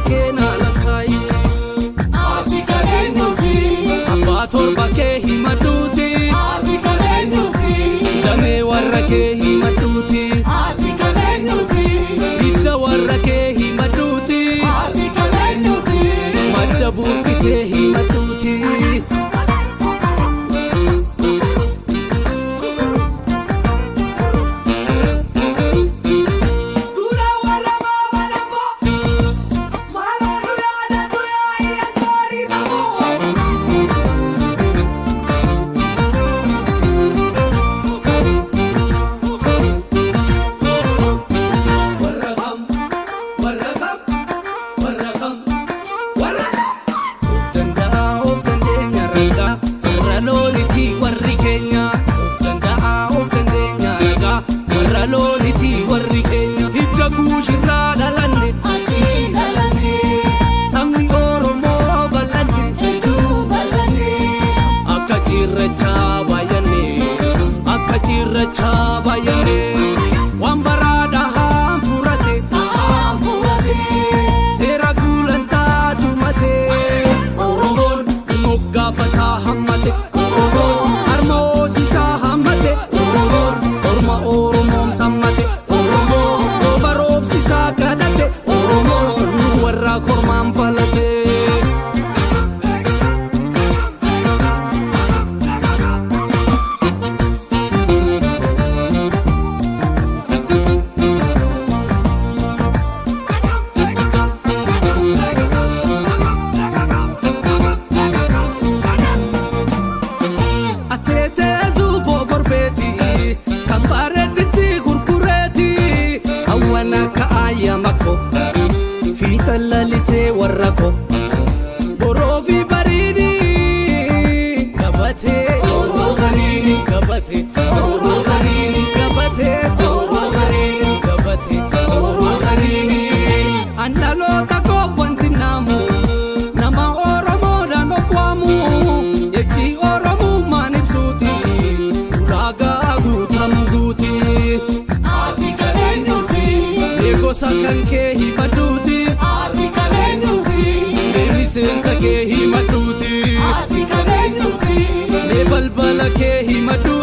kena lakai ati karenuti abator bake himaduti ati karenuti dame warake himaduti ati karenuti idda warake himaduti ati karenuti madda burkite himaduti Chabayane wambarada hamfurate sera gulanta tumate oromon mogga fata hammate oromon arma osisa hammate oromon orma oromon sammate oromon barob sisa kadate oromon warra korman falate Lise warrako borofi baridi gabate orosanini gabate orosanini gabate orosanini gabate orosanini andalo tako wanti namu nama oromo dano kwamu yechi oromo manipsuti uraga gutam guti ati karenuti ego sakanke himaduti senza ke himaduti ati karenuti ne balbala ke himaduti